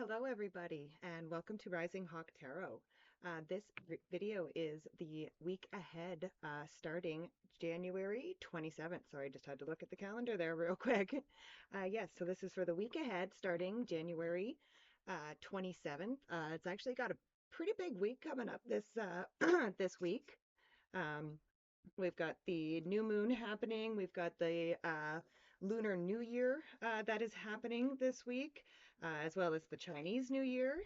Hello, everybody, and welcome to Rising Hawk Tarot. This video is the week ahead, starting January 27th. Sorry, I just had to look at the calendar there real quick. Yes, so this is for the week ahead, starting January 27th. It's actually got a pretty big week coming up this this week. Um, We've got the new moon happening. We've got the Lunar New Year that is happening this week, as well as the Chinese New Year.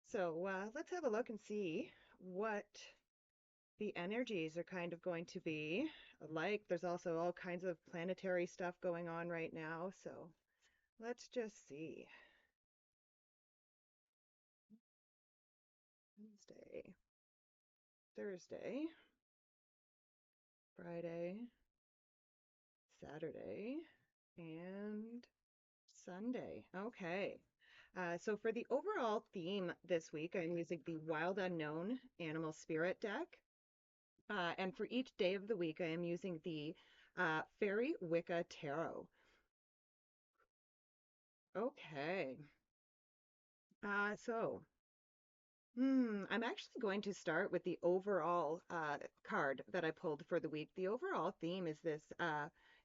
So let's have a look and see what the energies are kind of going to be like. There's also all kinds of planetary stuff going on right now. So let's just see. Wednesday, Thursday, Friday, Saturday, and Sunday. Okay. So for the overall theme this week, I'm using the Wild Unknown Animal Spirit deck. And for each day of the week, I am using the Fairy Wicca Tarot. Okay. So I'm actually going to start with the overall card that I pulled for the week. The overall theme is this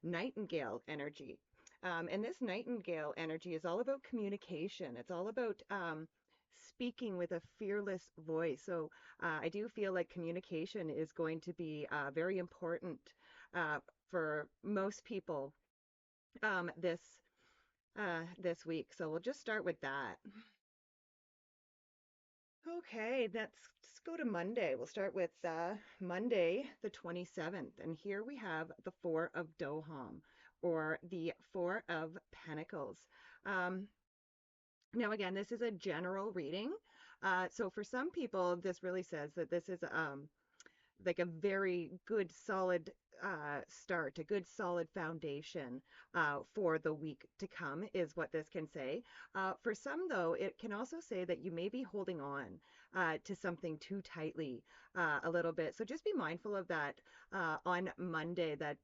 nightingale energy. And this nightingale energy is all about communication. It's all about speaking with a fearless voice. So I do feel like communication is going to be very important uh, for most people this this week. So we'll just start with that. Okay, let's go to Monday. We'll start with Monday, the 27th. And here we have the Four of Doham, or the Four of Pentacles. Um, Now, again, this is a general reading. So for some people, this really says that this is like a very good, solid start, a good, solid foundation for the week to come, is what this can say. For some, though, it can also say that you may be holding on to something too tightly a little bit. So just be mindful of that on Monday, that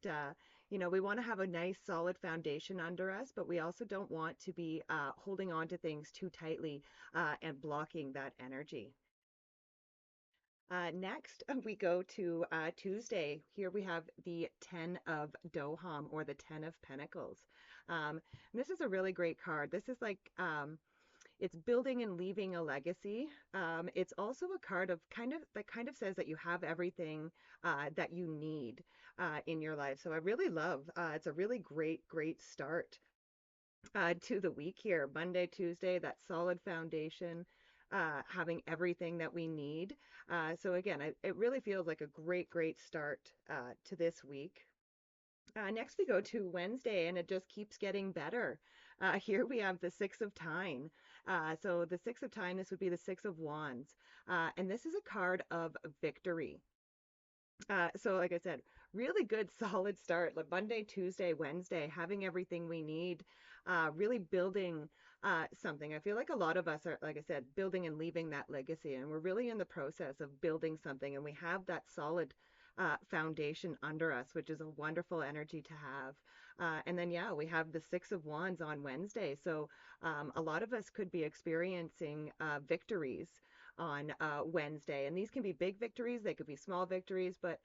we want to have a nice, solid foundation under us, but we also don't want to be holding on to things too tightly and blocking that energy. Next, we go to Tuesday. Here we have the Ten of Doham, or the Ten of Pentacles. This is a really great card. This is like it's building and leaving a legacy. It's also a card of kind of says that you have everything that you need in your life. So I really love. It's a really great start to the week here. Monday, Tuesday, that solid foundation, having everything that we need. So again, it really feels like a great start to this week. Next, we go to Wednesday, and it just keeps getting better. Here we have the Six of Time. So the Six of Time, this would be the Six of Wands. And this is a card of victory. So like I said, really good solid start, like Monday, Tuesday, Wednesday, having everything we need, really building something. I feel like a lot of us are, like I said, building and leaving that legacy, and we're really in the process of building something, and we have that solid foundation under us, which is a wonderful energy to have. And then, yeah, we have the Six of Wands on Wednesday. So a lot of us could be experiencing victories on Wednesday. And these can be big victories, they could be small victories, but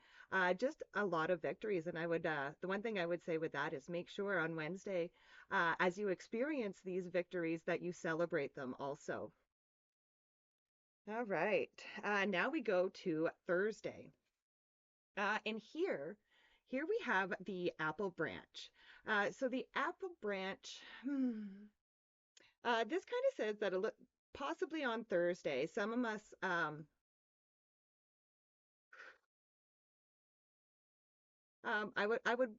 just a lot of victories. And the one thing I would say with that is make sure on Wednesday, as you experience these victories, that you celebrate them also. All right, now we go to Thursday. And here we have the apple branch. So the apple branch, this kind of says that possibly on Thursday, some of us, I would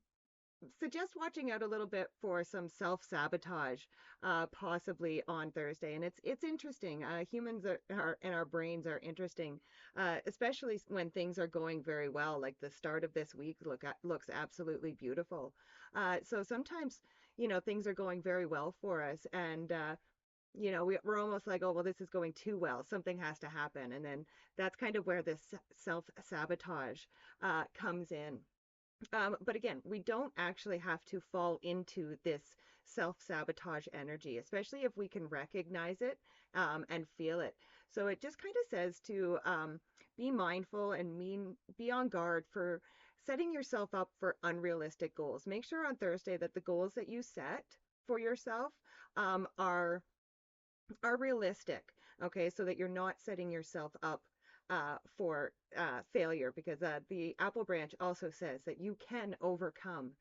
suggest watching out a little bit for some self-sabotage, possibly on Thursday. And it's interesting. Humans and our brains are interesting, especially when things are going very well. Like the start of this week looks absolutely beautiful. So sometimes, things are going very well for us, and we're almost like, oh, well, this is going too well. Something has to happen, and then that's kind of where this self-sabotage comes in. But again, we don't actually have to fall into this self-sabotage energy, especially if we can recognize it and feel it. So it just kind of says to be mindful and be on guard for setting yourself up for unrealistic goals. Make sure on Thursday that the goals that you set for yourself um, are are realistic, okay, so that you're not setting yourself up for failure because the apple branch also says that you can overcome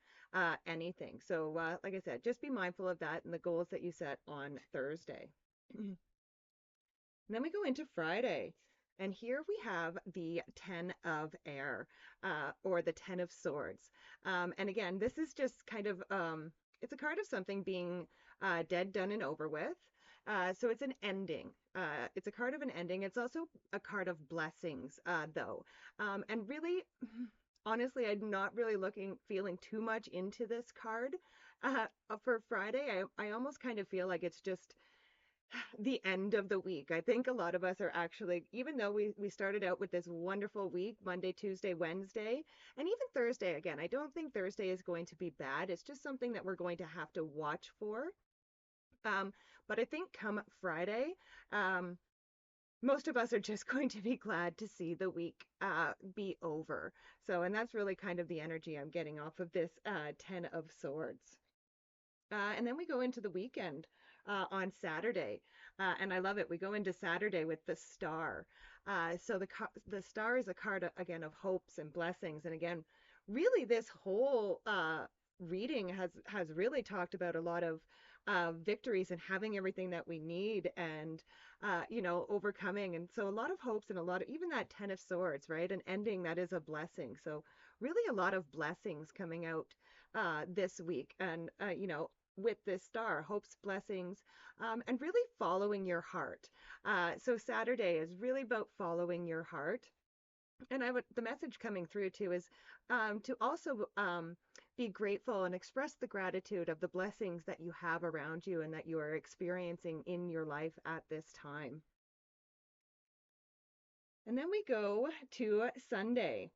anything. So, like I said, just be mindful of that and the goals that you set on Thursday. And then we go into Friday. And here we have the 10 of air, or the 10 of swords. And again, this is just kind of, it's a card of something being dead, done, and over with. So it's an ending. It's a card of an ending. It's also a card of blessings, though. And really, honestly, I'm not really feeling too much into this card for Friday. I almost kind of feel like it's just the end of the week. I think a lot of us are actually, even though we started out with this wonderful week, Monday, Tuesday, Wednesday, and even Thursday again, I don't think Thursday is going to be bad. It's just something that we're going to have to watch for. Um, but I think come Friday, um, most of us are just going to be glad to see the week be over. So, and that's really kind of the energy I'm getting off of this 10 of Swords. And then we go into the weekend on Saturday, and I love it. We go into Saturday with the Star. So the Star is a card again of hopes and blessings, and again, really this whole reading has really talked about a lot of victories and having everything that we need, and overcoming, and so a lot of hopes and a lot of even that Ten of Swords, right? An ending that is a blessing. So really a lot of blessings coming out this week, and with this star, hopes, blessings, and really following your heart. So Saturday is really about following your heart. And the message coming through too is to also be grateful and express the gratitude of the blessings that you have around you and that you are experiencing in your life at this time. And then we go to Sunday.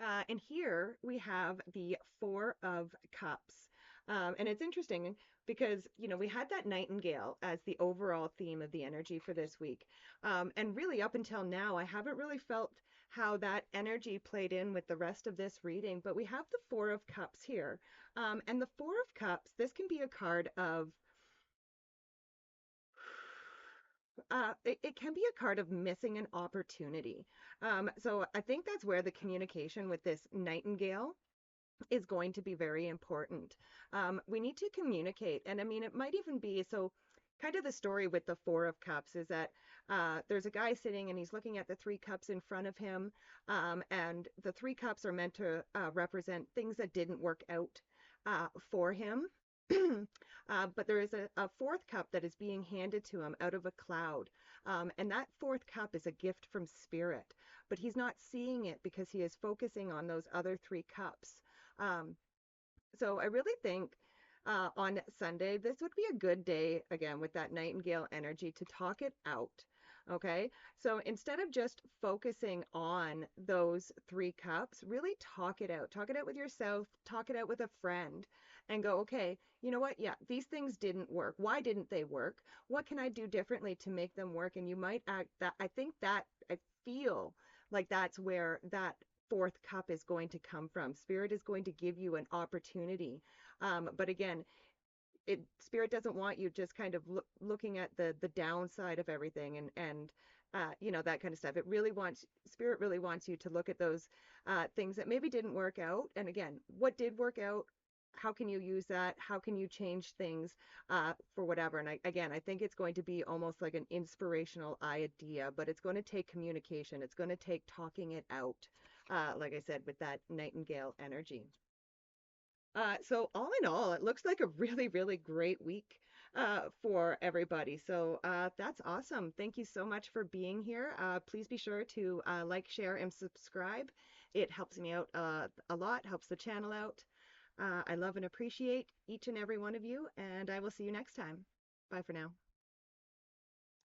And here we have the Four of Cups. And it's interesting because, we had that Nightingale as the overall theme of the energy for this week. And really, up until now, I haven't really felt how that energy played in with the rest of this reading. But we have the Four of Cups here. And the Four of Cups, this can be a card of it can be a card of missing an opportunity. So I think that's where the communication with this Nightingale is going to be very important. We need to communicate. And I mean, it might even be so kind of the story with the Four of Cups is that there's a guy sitting and he's looking at the three cups in front of him. And the three cups are meant to represent things that didn't work out for him. But there is a fourth cup that is being handed to him out of a cloud. And that fourth cup is a gift from spirit, but he's not seeing it because he is focusing on those other three cups. Um, so I really think on Sunday, this would be a good day, again, with that Nightingale energy to talk it out. Okay. So instead of just focusing on those three cups, really talk it out. Talk it out with yourself, talk it out with a friend, and go, okay, you know what? Yeah, these things didn't work. Why didn't they work? What can I do differently to make them work? And you might act that, I feel like that's where that fourth cup is going to come from. Spirit is going to give you an opportunity. But again, Spirit doesn't want you just kind of looking at the downside of everything and that kind of stuff. Spirit really wants you to look at those things that maybe didn't work out. And again, what did work out? How can you use that? How can you change things for whatever? And I think it's going to be almost like an inspirational idea, but it's going to take communication. It's going to take talking it out, like I said, with that Nightingale energy. So all in all, it looks like a really, really great week for everybody. So that's awesome. Thank you so much for being here. Please be sure to like, share, and subscribe. It helps me out a lot, helps the channel out. I love and appreciate each and every one of you, and I will see you next time. Bye for now.